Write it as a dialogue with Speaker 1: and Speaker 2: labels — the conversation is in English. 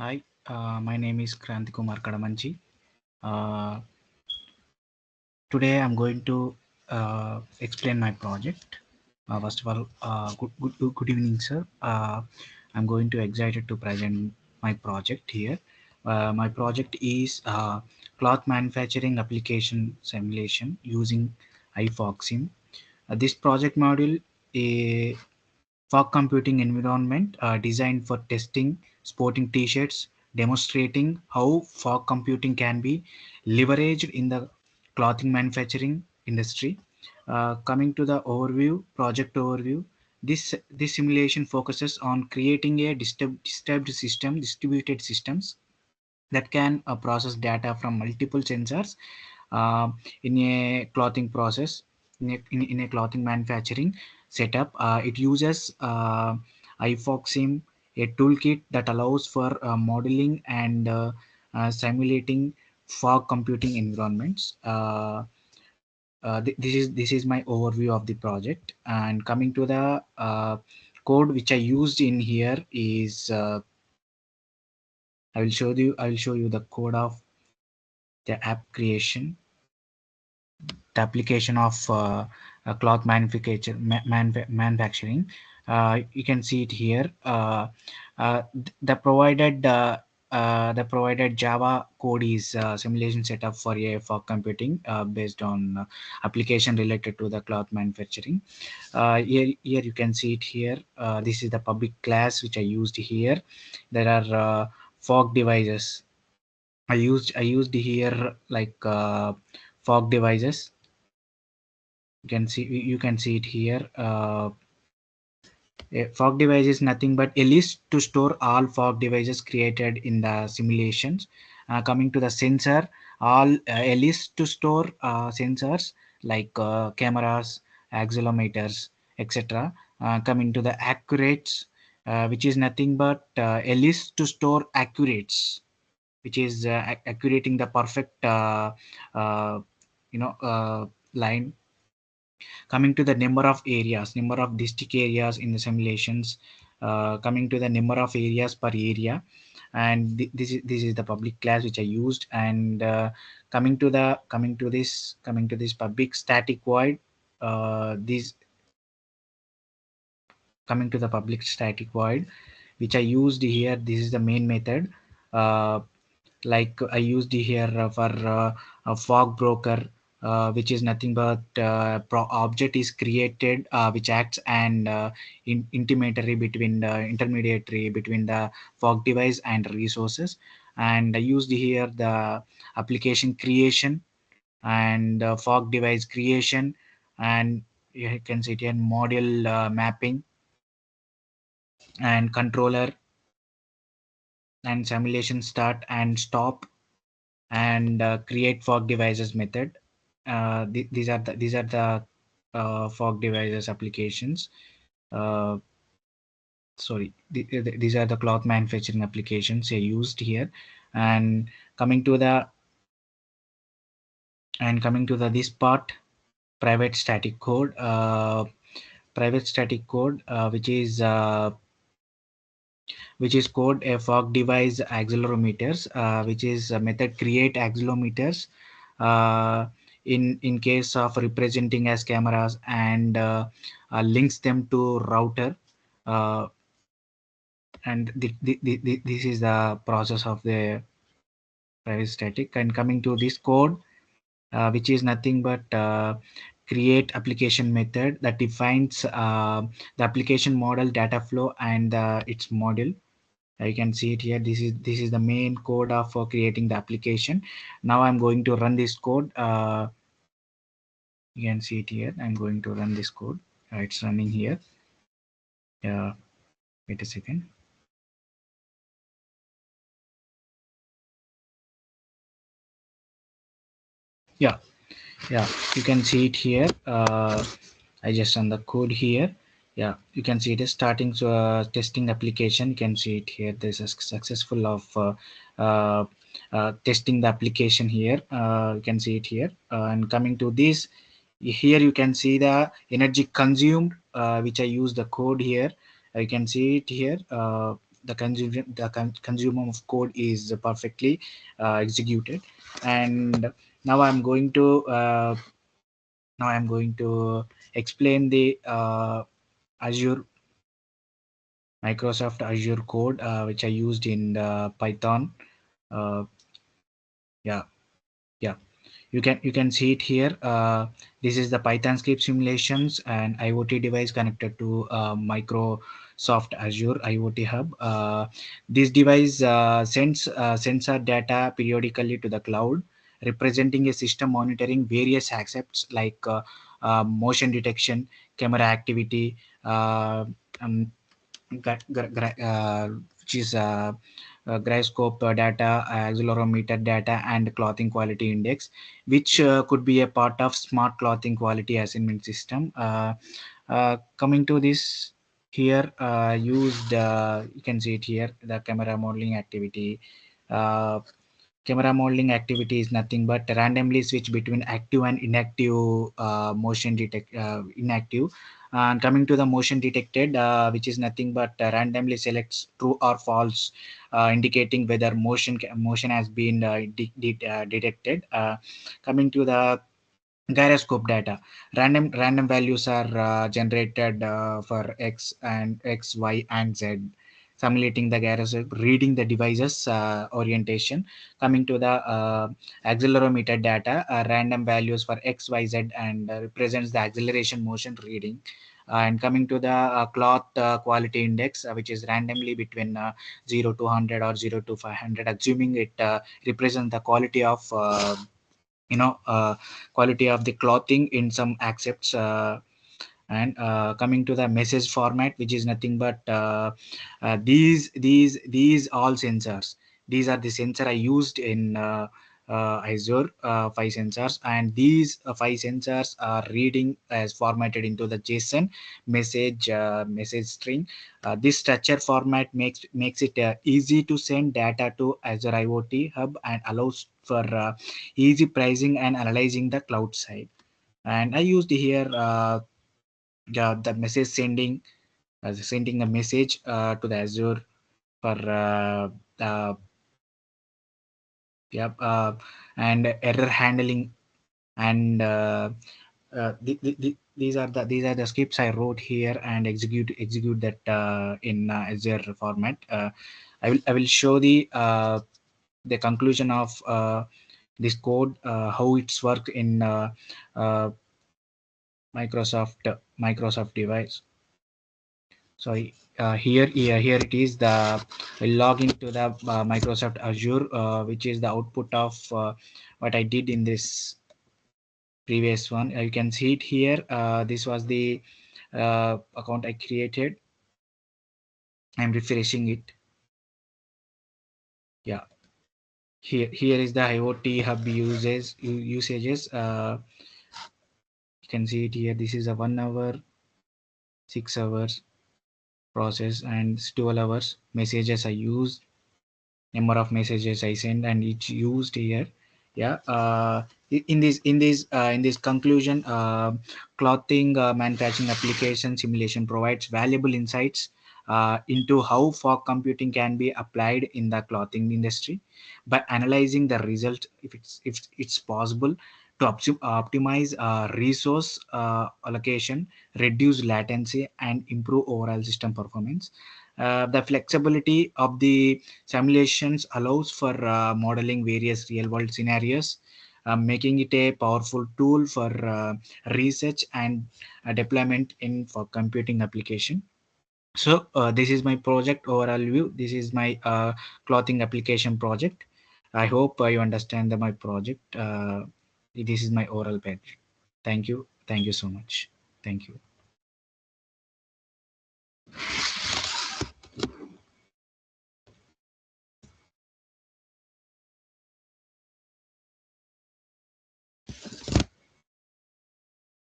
Speaker 1: Hi, my name is Kranthi Kumar Kadamanchi. Uh, Today I'm going to explain my project. First of all, good evening, sir. I'm going to excited to present my project here. My project is cloth manufacturing application simulation using iFoxim. This project module is fog computing environment designed for testing sporting t-shirts, demonstrating how fog computing can be leveraged in the clothing manufacturing industry. Coming to the overview, project overview, this simulation focuses on creating a distributed systems that can process data from multiple sensors uh, in a clothing process, in a clothing manufacturing setup. It uses iFoxim, a toolkit that allows for modeling and simulating fog computing environments. This is my overview of the project. And coming to the code which I used in here is I will show you the code of the app creation, the application of cloth manufacturing. You can see it here. The provided Java code is simulation setup for a fog computing based on application related to the cloth manufacturing. Here you can see it here. This is the public class which I used here. There are fog devices. I used here like fog devices. You can see it here. A fog device is nothing but a list to store all fog devices created in the simulations. Coming to the sensor, all a list to store sensors like cameras, accelerometers, etc. Coming to the accurates, which is nothing but a list to store accurates, which is accurating the perfect uh, line. Coming to the number of district areas in the simulations. Coming to the number of areas per area, and this is the public class which I used. And coming to this public static void. This Coming to the public static void which I used here. This is the main method. uh, like I used here for a fog broker, which is nothing but object is created which acts and intermediary between the fog device and resources. And I used here the application creation and fog device creation, and you can see it here model mapping and controller and simulation start and stop and create fog devices method. These are the fog devices applications. Uh, these are the cloth manufacturing applications used here. And coming to the and coming to this part, private static code. Private static code, which is code a fog device accelerometers, which is a method create accelerometers uh, in case of representing as cameras, and links them to router. uh, and this is the process of the private static. And coming to this code, which is nothing but create application method that defines the application model data flow and its model. You can see it here. This is the main code of creating the application. Now I'm going to run this code. You can see it here. I'm going to run this code. It's running here. uh, Wait a second. Yeah, yeah, you can see it here. I just run the code here. Yeah, you can see it is starting. So testing application, you can see it here. There's a successful of uh, testing the application here. You can see it here. And coming to this, here you can see the energy consumed, which I use the code here. You can see it here. consumer of code is perfectly executed. And now I'm going to explain the Azure Microsoft Azure code which I used in Python. Uh, yeah, yeah. You can see it here. This is the Python script simulations and IoT device connected to Microsoft Azure IoT Hub. This device sends sensor data periodically to the cloud, representing a system monitoring various aspects like motion detection, camera activity, uh, um, which is gyroscope data, accelerometer data, and clothing quality index, which could be a part of smart clothing quality assignment system. Coming to this here, used you can see it here, the camera modeling activity. Uh, Camera modeling activity is nothing but randomly switch between active and inactive motion detect inactive. And coming to the motion detected, which is nothing but randomly selects true or false, indicating whether motion has been detected. Coming to the gyroscope data, random values are generated for x and x, y, and z, simulating the gyroscope reading the device's orientation. Coming to the accelerometer data, random values for x, y, z, and represents the acceleration motion reading. And coming to the cloth quality index, which is randomly between 0 to 100 or 0 to 500, assuming it represents the quality of you know uh, quality of the clothing in some accepts. And coming to the message format, which is nothing but these all sensors, these are the sensor I used in Azure, five sensors, and these five sensors are reading as formatted into the JSON message string. This structure format makes it easy to send data to Azure IoT Hub and allows for easy pricing and analyzing the cloud side. And I used here the message sending the message to the Azure for uh, yeah, and error handling. And these are the scripts I wrote here and execute that in Azure format. I will show the conclusion of this code, how it's work in Microsoft device. So here it is. I log into the Microsoft Azure, which is the output of what I did in this previous one. You can see it here. This was the account I created. I'm refreshing it. Yeah, here is the IoT Hub usages. You can see it here. This is a 1 hour, 6 hours process, and 12 hours messages I used, number of messages I send, and it's used here. Yeah. In this conclusion, clothing manufacturing application simulation provides valuable insights into how fog computing can be applied in the clothing industry. By analyzing the result, if it's possible to optimize resource allocation, reduce latency, and improve overall system performance. The flexibility of the simulations allows for modeling various real-world scenarios, making it a powerful tool for research and deployment in for computing application. So this is my project overall view. This is my clothing application project. I hope you understand my project. This is my overall page. Thank you. Thank you so much. Thank you.